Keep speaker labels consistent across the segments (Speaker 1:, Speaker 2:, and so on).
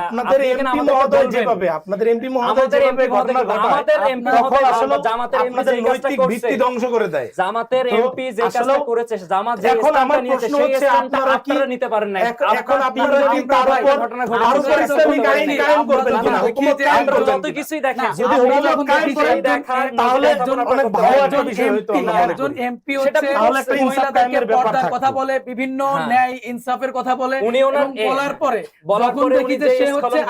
Speaker 1: আপনাদের এমপি মহোদয় যেভাবে ঘটনা ঘটায় তখন আসলে আপনাদের নৈতিক ভিত্তি ধ্বংস করে দেয়।
Speaker 2: জামাতের এমপি যে কাজটা করেছে, জামাত যে স্ট্যান্ডটা নিয়েছে সেই স্ট্যান্ডটা আপনারা নিতে পারেন না।
Speaker 1: এখন আপনারা কি তার উপর আরো ইসলামিক আইন কায়েম করবেন কিনা, হুকুমত কায়েম করবেন
Speaker 2: যত কিছুই দেখেন,
Speaker 1: যদি হুকুমত কায়েম করেন তাহলে অনেক ভালো একটা বিষয় হইতো।
Speaker 3: একজন এমপি হচ্ছে মহিলাদেরকে পর্দার কথা বলে, বিভিন্ন ন্যায় ইনসাফের কথা বলে, এবং বলার পরে যখন দেখি যে সে হচ্ছে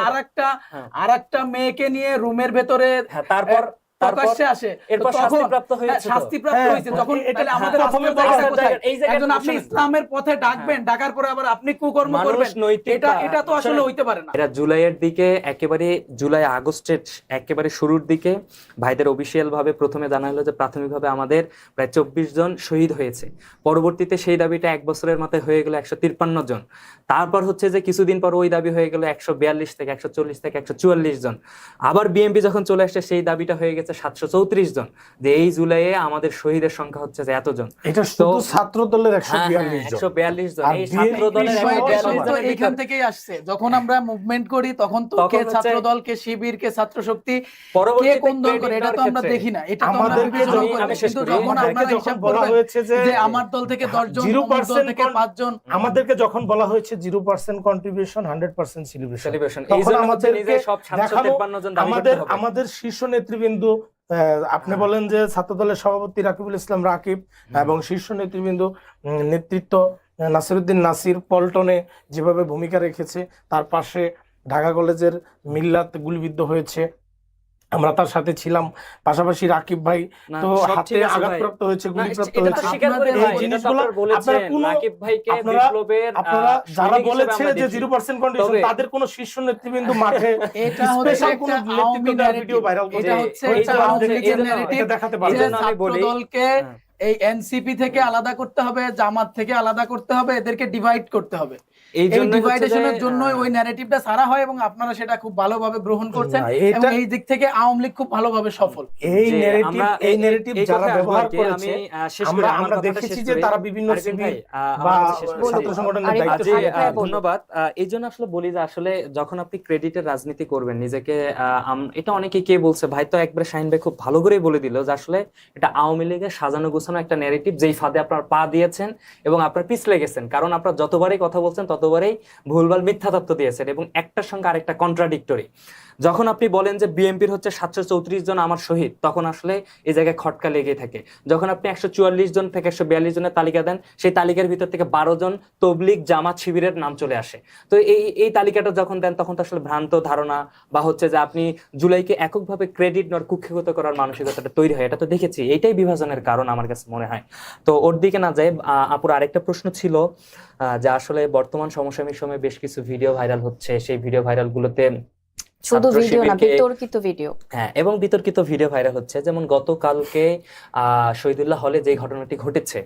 Speaker 3: আরেকটা মেয়েকে নিয়ে রুমের ভেতরে
Speaker 2: তারপর
Speaker 3: প্রকাশ্যে আসে,
Speaker 2: এরপর শাস্তিপ্রাপ্ত
Speaker 3: হয়েছে, তখন আমাদের একজন আপনি ইসলামের পথে ডাকবেন, ডাকার পরে আবার আপনি কুকর্ম করবেন, এটা তো আসলে হইতে পারে না।
Speaker 2: এটা জুলাইয়ের দিকে, একেবারে জুলাই আগস্টের একেবারে শুরুর দিকে ভাইদের অফিসিয়াল ভাবে প্রথমে জানা হলো যে প্রাথমিকভাবে আমাদের প্রায় 24 জন শহীদ হয়েছে। পরবর্তীতে সেই দাবিটা এক বছরের মাথায় হয়ে গেল 153 জন। তারপর হচ্ছে যে কিছুদিন পর ওই দাবি হয়ে গেল 142 থেকে 140 থেকে 144 জন। আবার বিএনপি যখন চলে আসছে সেই দাবিটা হয়ে গেছে 734 জন, যে এই জুলাইয়ে আমাদের শহীদের সংখ্যা হচ্ছে যে এত জন।
Speaker 1: এটা শুধু ছাত্র দলের
Speaker 2: 142 জন। এই ছাত্র দলের 142 জন
Speaker 3: এখান থেকেই আসছে। যখন আমরা মুভমেন্ট করি তখন তো কে ছাত্র দল, কে শিবির, কে ছাত্র শক্তি, কে কোন দল করে এটা তো আমরা দেখি না। এটা তো আমরা বিবেচনা করি। কিন্তু যখন আপনারা হিসাব বলা হয়েছে যে আমার দল থেকে 10 জন, আমার দল থেকে 5 জন,
Speaker 1: আমাদেরকে যখন বলা হয়েছে 0% কন্ট্রিবিউশন 100% সেলিব্রেশন, তখন আমাদেরকে
Speaker 2: সব 753 জন দাবি করতে হবে।
Speaker 1: আমাদের শীর্ষ নেতৃবৃন্দ, আপনি বলেন যে ছাত্র দলের সভাপতি রাকিবুল ইসলাম রাকিব এবং শীর্ষ নেতৃবৃন্দ নেতৃত্ব নাসিরউদ্দিন নাসির পল্টনে যেভাবে ভূমিকা রেখেছে, তার পাশে ঢাকা কলেজের মিল্লাত গুলিবিদ্ধ হয়েছে, আমরা তার সাথে ছিলাম। পাশাপাশি রাকিব ভাই তো হাতে আঘাতপ্রাপ্ত হয়েছে, গুলিপ্রাপ্ত হয়েছে। আপনারা যারা বলেছে যে 0% কন্ডিশন, তাদের কোন শীর্ষ নেতৃবৃন্দ মাঠে স্পেশাল কোন ভিডিও ভাইরাল করে দেখাতে পারবে না।
Speaker 3: আমি বলি দলকে এই এনসিপি থেকে আলাদা করতে হবে, জামাত থেকে আলাদা করতে হবে, এদেরকে ডিভাইড করতে হবে। এই ডিভাইডেশনের জন্য ওই ন্যারেটিভটা সারা হয় এবং আপনারা সেটা খুব ভালোভাবে গ্রহণ করছেন, এবং এই দিক থেকে আওয়ামী লীগ খুব ভালোভাবে সফল।
Speaker 1: এই ন্যারেটিভ যারা ব্যবহার করেছে, আমরা দেখেছি যে তারা বিভিন্ন সিভিল বা ছাত্র সংগঠনের দায়িত্ব।
Speaker 2: ধন্যবাদ। এই জন্য আসলে বলি যে আসলে যখন আপনি ক্রেডিটের রাজনীতি করবেন নিজেকে, এটা অনেকে কে বলছে, ভাই তো একবারে শাহিন ভাই খুব ভালো করে বলে দিল যে আসলে এটা আওয়ামী লীগের সাজানো গোছানো একটা ন্যারেটিভ, যেই ফাঁদে আপনার পা দিয়েছেন এবং আপনার পিছলে গেছেন। কারণ আপনারা যতবারই কথা বলছেন ততবারই ভুলভাল মিথ্যা তথ্য দিয়েছেন এবং একটার সঙ্গে আরেকটা কন্ট্রাডিক্টরি। যখন আপনি বলেন যে বিএনপির হচ্ছে 734 জন আমার শহীদ, তখন আসলে এই জায়গায় খটকা লেগে থাকে। যখন আপনি 144 জন থেকে 142 জনের তালিকা দেন, সেই তালিকার ভিতর থেকে 12 জন তবলিগ, জামাত, শিবিরের নাম চলে আসে। তো এই তালিকাটা যখন দেন তখন তো আসলে ভ্রান্ত ধারণা বা হচ্ছে যে আপনি জুলাইকে এককভাবে ক্রেডিট নয় কুক্ষিগত করার মানসিকতাটা তৈরি হয়। এটা তো দেখেছি, এইটাই বিভাজনের কারণ আমার কাছে মনে হয়। তো ওর দিকে না যায়, আপুর আরেকটা প্রশ্ন ছিল যে আসলে বর্তমান সমসাময়িক সময়ে বেশ কিছু ভিডিও ভাইরাল হচ্ছে, সেই ভিডিও ভাইরাল গুলোতে
Speaker 4: শুধু ভিডিও না, বিতর্কিত ভিডিও,
Speaker 2: হ্যাঁ, এবং বিতর্কিত ভিডিও ভাইরাল হচ্ছে। যেমন গতকালকে শহীদুল্লাহ হলে যে ঘটনাটি ঘটেছে,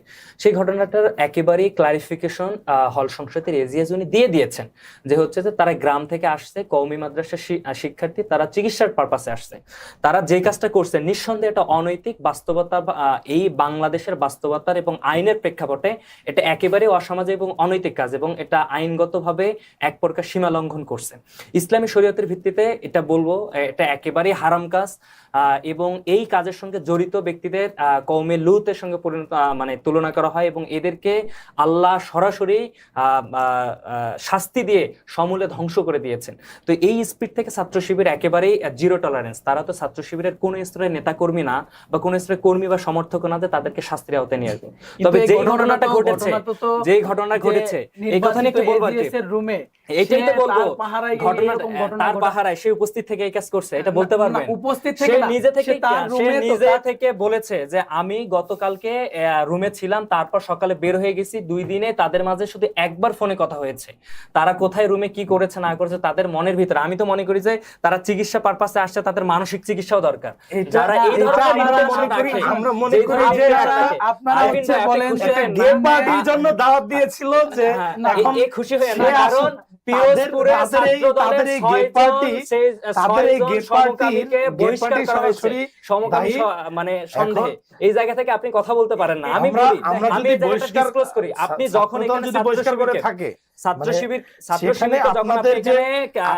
Speaker 2: সেই ঘটনাটার একেবারেই ক্লারিফিকেশন হল সংসদের এজিএস উনি দিয়ে দিয়েছেন, যে হচ্ছে যে তারা গ্রাম থেকে আসছে, কওমি মাদ্রাসার শিক্ষার্থী, তারা চিকিৎসার পারপাসে আসছে। তারা যে কাজটা করছে নিঃসন্দেহে এটা অনৈতিক বাস্তবতা, এই বাংলাদেশের বাস্তবতার এবং আইনের প্রেক্ষাপটে এটা একেবারেই অসামাজিক এবং অনৈতিক কাজ, এবং এটা আইনগতভাবে এক প্রকার সীমা লঙ্ঘন করছে। ইসলামী শরীয়তের ভিত্তিতে এটা বলবো, এটা একেবারেই হারাম কাজ, এবং এই কাজের সঙ্গে জড়িত ব্যক্তিদের কওমে লূতের সঙ্গে মানে তুলনা করা হয়, এবং এদেরকে আল্লাহ সরাসরি শাস্তি দিয়ে সমূলে ধ্বংস করে দিয়েছেন। তো এই স্পিড থেকে ছাত্র শিবির একেবারেই জিরো টলারেন্স। তারা তো ছাত্র শিবিরের কোন স্তরের নেতা কর্মী না, বা কোন স্তরের কর্মী বা সমর্থক না, যে তাদেরকে শাস্তির আওতায় নিয়ে আসবে। তবে যে ঘটনাটা ঘটেছে, এই কথা নিয়ে একটু বলবো আর কি, এইটাই তো বলবো, তার পাহারায় সে উপস্থিত থেকে এই কাজ করছে, এটা বলতে পারবেন?
Speaker 3: উপস্থিত থেকে
Speaker 2: সে নিজে থেকে বলেছে যে আমি গতকালকে রুমে ছিলাম, তারপর সকালে বের হয়ে গেছি, 2 দিনে তাদের মাঝে শুধু একবার ফোনে কথা হয়েছে। তারা কোথায় রুমে কি করেছে না করেছে তাদের মনের ভিতরে, আমি তো মনে করি যে তারা চিকিৎসা পারপাসে আসছে, তাদের মানসিক চিকিৎসাও দরকার। যারা এই
Speaker 1: আমরা মনে করি যে আপনারা বলেন যে গে পার্টির জন্য দাওয়াত দিয়েছিল, যে
Speaker 2: এখন খুশি হয়ে না, কারণ পিরোজপুরে ছাত্রদলের 6 জন সেই 6 জন সমকামীকে বহিষ্কার করা হয়েছে সমকামী মানে সন্দেহে। এই জায়গা থেকে আপনি কথা বলতে পারেন না। আমি বলি, আমি এই জায়গাটা ডিসক্লোজ করি, আপনি যখন এখানে
Speaker 1: যদি বহিষ্কার করে থাকে
Speaker 2: ছাত্র শিবির যখন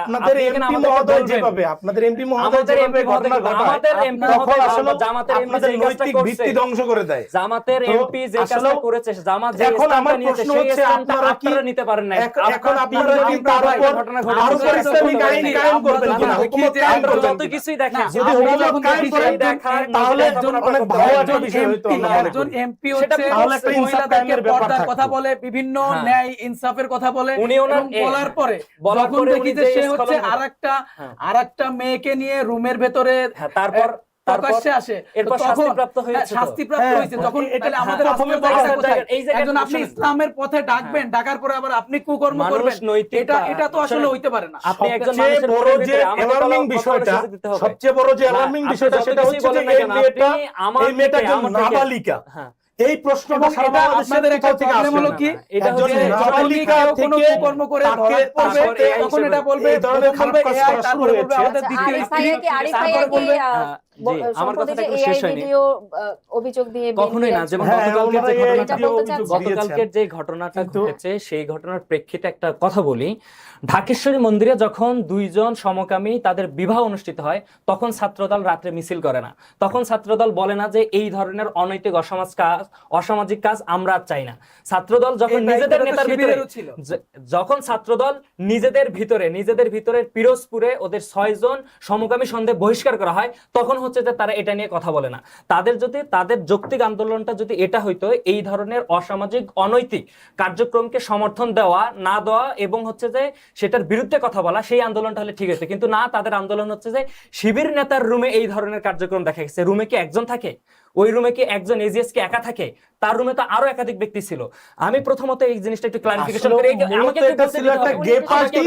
Speaker 1: আপনাদের এমপি মহোদয় যেভাবে আপনাদের এমপি মহোদয় যেভাবে ঘটনা ঘটায় তখন আসলে
Speaker 2: জামাতের এমপি যে
Speaker 1: নৈতিক ভিত্তি ধ্বংস করে দেয়।
Speaker 2: জামাতের এমপি যে কাজটা করেছে, জামাত যে
Speaker 1: এখন আমার
Speaker 2: স্ট্যান্ডটা নিয়েছে
Speaker 1: প্রশ্ন
Speaker 2: সেই
Speaker 1: হচ্ছে
Speaker 2: স্ট্যান্ডটা
Speaker 1: আপনারা কি
Speaker 2: আপনারা নিতে পারেন না।
Speaker 1: এখন আপনারা কি তার উপর আরো ইসলামিক আইন কায়েম করবেন কিনা, হুকুমত কায়েম করবেন
Speaker 2: যত কিছুই দেখেন,
Speaker 1: যদি হুকুমত কায়েম করেন তাহলে অনেক ভালো একটা বিষয় হইতো।
Speaker 3: একজন এমপি হচ্ছে মহিলাদেরকে পর্দার কথা বলে, বিভিন্ন ন্যায় ইনসাফের কথা বলে, এবং বলার পরে যখন দেখি যে সে হচ্ছে আরেকটা মেয়েকে নিয়ে রুমের ভেতরে
Speaker 2: তারপর
Speaker 3: প্রকাশ্যে আসে,
Speaker 2: এরপর শাস্তিপ্রাপ্ত হয়েছে,
Speaker 3: শাস্তিপ্রাপ্ত হয়েছে, তখন তাহলে আমাদের প্রথমে একজন আপনি ইসলামের পথে ডাকবেন, ডাকার পরে আবার আপনি কুকর্ম করবেন, এটা তো আসলে হইতে পারে না।
Speaker 2: আপনি একজন
Speaker 1: সবচেয়ে বড় যে অ্যালার্মিং বিষয়টা, সবচেয়ে বড় যে অ্যালার্মিং বিষয়টা সেটা হচ্ছে যে এই মেয়েটা নাবালিকা। এই প্রশ্নটা সারা বাংলাদেশের
Speaker 3: একটা প্রবলেম হলো কি,
Speaker 1: এটা হচ্ছে নাবালিকা
Speaker 3: কোনো কর্ম করে ধরা পড়বে, তখন এটা বলবে এই ধরনের খারাপ কাজ করা শুরু হয়েছে। আমাদের দ্বিতীয়
Speaker 2: আমার কথাটা একটু শেষ হয়নি।
Speaker 4: অভিযোগ দিয়ে
Speaker 2: কখনোই না, যেমন গতকালকের যে ঘটনাটা ঘটেছে সেই ঘটনার প্রেক্ষিতে একটা কথা বলি। ঢাকেশ্বরী মন্দিরে যখন 2 জন সমকামী তাদের বিবাহ অনুষ্ঠিত হয়, তখন ছাত্রদল রাত্রে মিছিল করে না, তখন ছাত্রদল বলে না যে এই ধরনের অনৈতিক অসামাজিক কাজ আমরা চাই না। ছাত্রদল যখন নিজেদের নেতার ভিতরে ছাত্রদল নিজেদের ভিতরে পিরোজপুরে ওদের 6 জন সমকামী সন্দেহ বহিষ্কার করা হয়, তখন হচ্ছে যে তারা এটা নিয়ে কথা বলে না। তাদের যৌক্তিক আন্দোলনটা যদি এটা হইতো, এই ধরনের অসামাজিক অনৈতিক কার্যক্রমকে সমর্থন দেওয়া না দেওয়া এবং হচ্ছে যে সেটার বিরুদ্ধে কথা বলা, সেই আন্দোলনটা হলে ঠিক হইতো। কিন্তু না, তাদের আন্দোলন হচ্ছে যে শিবির নেতার রুমে এই ধরনের কার্যক্রম দেখা গেছে। রুমে কি একজন থাকে? ওই রুমে কি একজন এজিএস কি একা থাকে? তার রুমে তো আরো একাধিক ব্যক্তি ছিল। আমি প্রথমত এই জিনিসটা একটু ক্লারিফিকেশন করি। আমাকে
Speaker 1: এটা ছিল একটা গে পার্টি,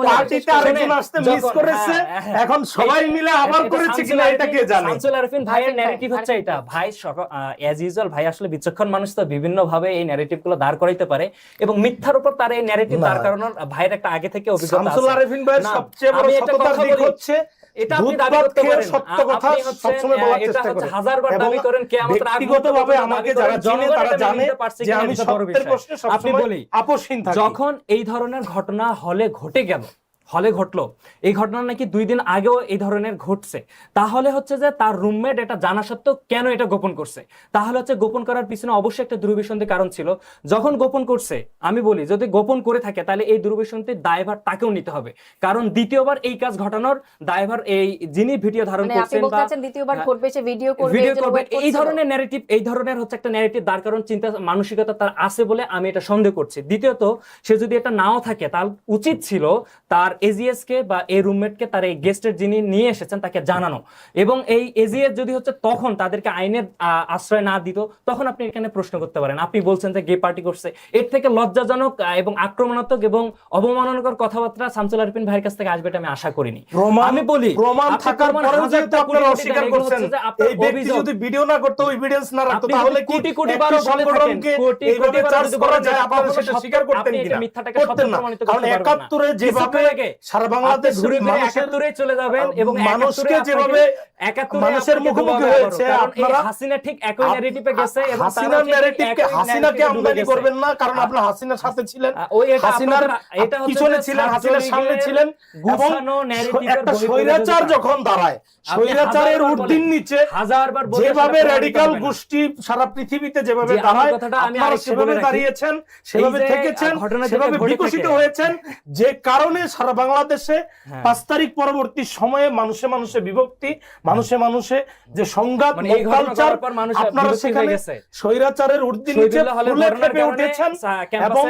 Speaker 1: পার্টিতে আরেকজন আসতে মিস করেছে, এখন সবাই মিলে আবার করেছে কিনা এটা কে জানে।
Speaker 2: শামসুল আরিফিন ভাইয়ের ন্যারেটিভ হচ্ছে এটা। ভাই অ্যাজ ইউজুয়াল ভাই আসলে বিচক্ষণ মানুষ, তো বিভিন্ন ভাবে এই ন্যারেটিভগুলো দাঁড় করাইতে পারে এবং মিথ্যার উপর তার এই ন্যারেটিভ দাঁড় করানোর ভাইয়ের একটা আগে থেকে অভিজ্ঞতা আছে।
Speaker 1: শামসুল আরিফিন ভাইয়ের সবচেয়ে বড় সততার দিক হচ্ছে
Speaker 2: এটা আপনি দাবি করতে পারেন,
Speaker 1: সত্য কথা সবসময় বলার চেষ্টা করেন।
Speaker 2: হাজারবার দাবি করেন, কিয়ামতের আগ
Speaker 1: ব্যক্তিগতভাবে আমাকে যারা জানে তারা জানে যে আমি সত্যের প্রশ্নে সবসময় আপোষহীন থাকি।
Speaker 2: যখন এই ধরনের ঘটনা হলে ঘটলো, এই ঘটনা নাকি 2 দিন আগেও এই ধরনের ঘটছে, তাহলে হচ্ছে যে তার রুমমেট এটা জানা সত্ত্বেও কেন এটা গোপন করছে? তাহলে হচ্ছে গোপন করার পিছনে অবশ্যই একটা দুর্বিসন্ধির কারণ ছিল। যখন গোপন করছে, আমি বলি যদি গোপন করে থাকে তাহলে এই দুর্বিসন্ধির দায়ভার তাকেও নিতে হবে, কারণ দ্বিতীয়বার এই কাজ ঘটানোর দায়ভার এই যিনি ভিডিও ধারণ করছেন বা
Speaker 4: দ্বিতীয়বার ঘটবে সে ভিডিও করবে,
Speaker 2: এই ধরনের ন্যারেটিভ, এই ধরনের হচ্ছে একটা ন্যারেটিভ দাঁড় কারণ চিন্তা মানসিকতা তার আছে বলে আমি এটা সন্দেহ করছি। দ্বিতীয়ত, সে যদি এটা নাও থাকে, তার উচিত ছিল তার এজিএস কে বা এই রুমমেটকে, তার এই গেস্টের যিনি নিয়ে এসেছেন তাকে জানানো, এবং এই এজিএস যদি হচ্ছে তখন তাদেরকে আইনের আশ্রয় না দিত, তখন আপনি এখানে প্রশ্ন করতে পারেন। আপনি বলছেন যে গে পার্টি করছে, এর থেকে লজ্জাজনক এবং আক্রমণাত্মক এবং অবমাননাকর কথাবার্তা শামসুল আরিফিন ভাইয়ের কাছ থেকে আসবে এটা আমি আশা করিনি।
Speaker 1: আমি বলি প্রমাণ থাকার পরেও যেহেতু আপনারা অস্বীকার করছেন, এই ব্যক্তি যদি ভিডিও না করতে, এভিডেন্স না রাখতো, তাহলে কি
Speaker 2: কোটি কোটি বার বলে থাকেন,
Speaker 1: এইভাবে চার্জ করা যায়, আপনারা সেটা স্বীকার করতেন কিনা? করতেন না, কারণ 71 এ যেভাবে সারা বাংলাদেশ ঘুরে ঘুরে 71 এ চলে যাবেন এবং মানুষকে যেভাবে 71 মানুষের মুখোমুখি হয়েছে, আপনারা
Speaker 2: হাসিনা ঠিক একই ন্যারেটিভে গেছে এবং
Speaker 1: হাসিনার ন্যারেটিভকে হাসিনাকে আমদানি করবেন না, কারণ আপনারা হাসিনার সাথে ছিলেন, হাসিনার পিছনে ছিলেন, হাসিনার সামনে ছিলেন, এবং একটা স্বৈরাচার যখন দাঁড়ায়, স্বৈরাচারের ঊর্ধ্বের নিচে
Speaker 2: হাজারবার
Speaker 1: যেভাবে রাডিকাল গোষ্ঠী সারা পৃথিবীতে যেভাবে দাঁড়ায়, আপনারা সেভাবে দাঁড়িয়েছেন, সেভাবে থেকেছেন, সেভাবে বিকশিত হয়েছেন, যে কারণে সারা বাংলাদেশে 5 তারিখ পরবর্তী সময়ে মানুষে মানুষে বিভক্তি, মানুষে মানুষে যে সংঘাত, কালচার, আপনারা সেখানে স্বৈরাচারের ঊর্ধ্বে নিচে ফুলে ফেপে উঠেছেন এবং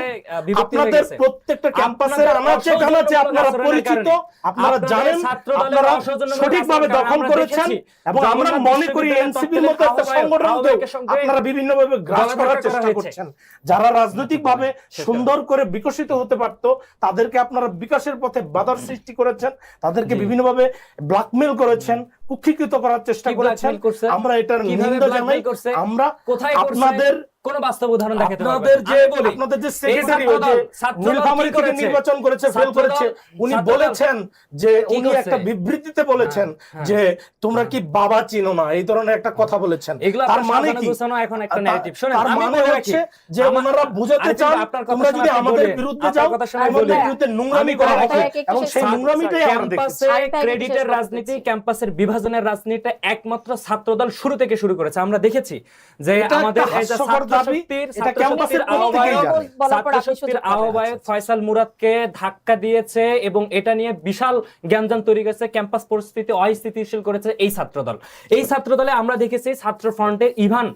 Speaker 1: আপনাদের প্রত্যেকটা ক্যাম্পাসের আনাচে কানাচে আপনারা পরিচিত, আপনারা জানেন, আপনারা সঠিকভাবে দখল করেছেন, এবং আমরা মনে করি এনসিপির মতো একটা সংগঠনকে আপনারা বিভিন্নভাবে গ্রাস করার চেষ্টা করছেন। যারা রাজনৈতিকভাবে সুন্দর করে বিকশিত হতে পারত, তাদেরকে আপনারা বিকাশের পথে বাধার সৃষ্টি করেছেন, তাদেরকে বিভিন্নভাবে ব্ল্যাকমেল করেছেন, কুক্ষিকৃত করার চেষ্টা
Speaker 2: কি
Speaker 1: করেছেন,
Speaker 2: blackmail করছে?
Speaker 1: আমরা এটার
Speaker 2: কিভাবে
Speaker 1: নিন্দা
Speaker 2: blackmail
Speaker 1: জানাই।
Speaker 2: করছে?
Speaker 1: আমরা
Speaker 2: কোথায় করছে?
Speaker 1: আপনাদের
Speaker 2: কোন বাস্তব উদাহরণ দেখাতে পারবেন?
Speaker 1: আপনাদের যে
Speaker 2: আমি বলি,
Speaker 1: আপনাদের যে
Speaker 2: এই
Speaker 1: সেক্রেটারি
Speaker 2: ছাত্রদল
Speaker 1: নীলফামারী
Speaker 2: কি
Speaker 1: থেকে
Speaker 2: করেছে?
Speaker 1: নির্বাচন করেছে, ফেল করেছে, উনি
Speaker 2: ছাত্রদল
Speaker 1: বলেছেন যে
Speaker 2: কি
Speaker 1: উনি
Speaker 2: করছে?
Speaker 1: একটা বিবৃতিতে বলেছেন
Speaker 2: হ্যাঁ,
Speaker 1: যে তোমরা কি বাবা চিনো না, এই ধরনের একটা কথা বলেছেন।
Speaker 2: এগুলো
Speaker 1: তার
Speaker 2: আপনার
Speaker 1: মানে
Speaker 2: সাজানো
Speaker 1: কি?
Speaker 2: গোছানো এখন একটা
Speaker 1: তার-
Speaker 2: narrative। শোনেন,
Speaker 1: তার
Speaker 2: আমি
Speaker 1: মানে
Speaker 2: বলে রাখি,
Speaker 1: হচ্ছে যে
Speaker 2: আমার-
Speaker 1: ওনারা বুঝাতে
Speaker 2: আরেকটু
Speaker 1: চান
Speaker 2: আপনার কথা
Speaker 1: তোমরা
Speaker 2: শোনা
Speaker 1: যদি
Speaker 2: আমি
Speaker 1: আমাদের
Speaker 2: বলি,
Speaker 1: বিরুদ্ধে
Speaker 2: আপনার
Speaker 1: যাও,
Speaker 2: কথা শোনা আমি
Speaker 1: আমাদের
Speaker 2: বলি।
Speaker 1: বিরুদ্ধে নোংরামি
Speaker 2: আমি
Speaker 1: করা
Speaker 2: বলে
Speaker 1: হবে,
Speaker 2: রাখি,
Speaker 1: এবং সেই নোংরামিটাই আমরা দেখেছি।
Speaker 2: ক্যাম্পাসে
Speaker 4: আরেকটা একটু
Speaker 2: ক্রেডিটের
Speaker 4: শেষ করতে
Speaker 2: রাজনীতি,
Speaker 4: চাচ্ছি।
Speaker 2: ক্যাম্পাসের বিভাজনের রাজনীতিটা একমাত্র ছাত্রদল শুরু থেকে শুরু করেছে। আমরা দেখেছি যে
Speaker 1: এটা
Speaker 2: আমাদের
Speaker 1: একটা
Speaker 2: এই যে
Speaker 1: হাস্যকর দাবি, এটা ক্যাম্পাসের কোন দিকেই যায় না।
Speaker 4: বলার পর আপনি
Speaker 2: ছাত্রশক্তির
Speaker 4: সুযোগ পাবেন।
Speaker 2: আহ্বায়ক ফয়সাল মুরাদকে ধাক্কা দিয়েছে এবং এটা নিয়ে বিশাল জ্ঞানজান তৈরি করেছে, ক্যাম্পাস পরিস্থিতি অস্থিতিশীল করেছে এই ছাত্রদল। এই ছাত্রদলে আমরা দেখেছি ছাত্র ফ্রন্টের ইভান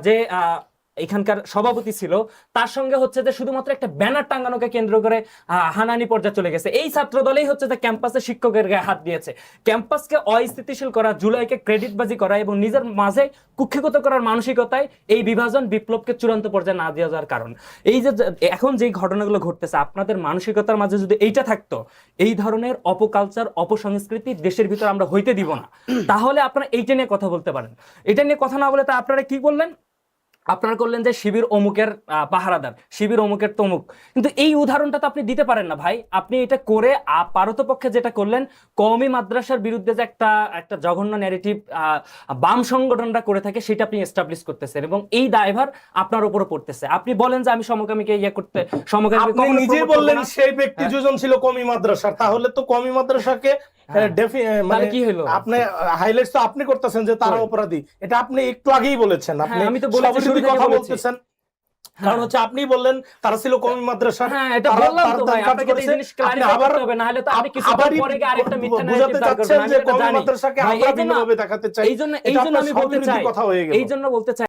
Speaker 2: যে এখানকার সভাপতি ছিল, তার সঙ্গে হচ্ছে যে শুধুমাত্র একটা ব্যানার টাঙ্গানোকে কেন্দ্র করে হানানি পর্যায়ে চলে গেছে। এই ছাত্র দলেই হচ্ছে যে ক্যাম্পাসে শিক্ষকের গায়ে হাত দিয়েছে, ক্যাম্পাসকে অস্থিতিশীল করা, জুলাইকে ক্রেডিটবাজি করা এবং নিজের মাঝে কুক্ষিগত করার মানসিকতায় এই বিভাজন বিপ্লবকে চূড়ান্ত পর্যায়ে না দিয়ে যাওয়ার কারণ। এই যে এখন যে ঘটনাগুলো ঘটতেছে, আপনাদের মানসিকতার মাঝে যদি এইটা থাকতো, এই ধরনের অপকালচার, অপসংস্কৃতি দেশের ভিতর আমরা হইতে দিব না, তাহলে আপনারা এইটা নিয়ে কথা বলতে পারেন। এটা নিয়ে কথা না বলে তা আপনারা কি বললেন? আপনারা করলেন যে শিবির অমুকের পাহারাদার, শিবির অমুকের তমুক। কিন্তু এই উদাহরণটা তো আপনি দিতে পারেন না ভাই। আপনি এটা করে পারতপক্ষে যেটা করলেন, কওমি মাদ্রাসার বিরুদ্ধে যে একটা জঘন্য ন্যারেটিভ বাম সংগঠনরা করে থাকে, সেটা আপনি এস্টাবলিশ করতেছেন এবং এই দায়ভার আপনার উপরে পড়তেছে। আপনি বলেন যে আমি সমকামীকে ইয়ে করতে, সমকামীকে
Speaker 1: আপনি
Speaker 2: কখনো
Speaker 1: নিজে
Speaker 2: promote করবো
Speaker 1: বললেন
Speaker 2: না।
Speaker 1: সেই ব্যক্তি দুজন ছিল কওমি মাদ্রাসার, তাহলে তো কওমি মাদ্রাসাকে মানে
Speaker 2: কি হলো?
Speaker 1: আপনি হাইলাইটস তো আপনি করতেছেন যে তারা
Speaker 2: কই?
Speaker 1: অপরাধী, এটা আপনি একটু আগেই বলেছেন। আপনি
Speaker 2: আমি তো বলেছি,
Speaker 1: সবার
Speaker 2: শুরু
Speaker 1: সাথে
Speaker 2: থেকে
Speaker 1: কথা
Speaker 2: বলেছি।
Speaker 1: বলতেছেন, কারণ হচ্ছে আপনি বললেন তারা ছিল কওমি মাদ্রাসার,
Speaker 2: হ্যাঁ, এটা
Speaker 1: তারা
Speaker 2: বললাম তো
Speaker 1: তার
Speaker 2: ভাই,
Speaker 1: কাজ
Speaker 2: আপনাকে এই
Speaker 1: করেছে।
Speaker 2: জিনিস
Speaker 1: আপনি
Speaker 2: clarify
Speaker 1: আবার
Speaker 2: করতে হবে, না হলে তো আপনি কিছুক্ষণ
Speaker 1: আবারই
Speaker 2: পরে গিয়ে আরেকটা মিথ্যা
Speaker 1: বোঝাতে
Speaker 2: narrative দাঁড়
Speaker 1: চাচ্ছেন
Speaker 2: করবেন।
Speaker 1: যে
Speaker 2: আমি এটা
Speaker 1: কওমি
Speaker 2: জানি।
Speaker 1: মাদ্রাসাকে
Speaker 2: ভাই,
Speaker 1: আমরা
Speaker 2: এই জন্য-
Speaker 1: ভিন্নভাবে দেখাতে চাই,
Speaker 2: এই জন্য
Speaker 1: এটা
Speaker 2: আমি
Speaker 1: আপনার
Speaker 2: বলতে
Speaker 1: স্ববিরোধী
Speaker 2: চাই,
Speaker 1: কথা হয়ে গেল।
Speaker 2: এই জন্য বলতে চাই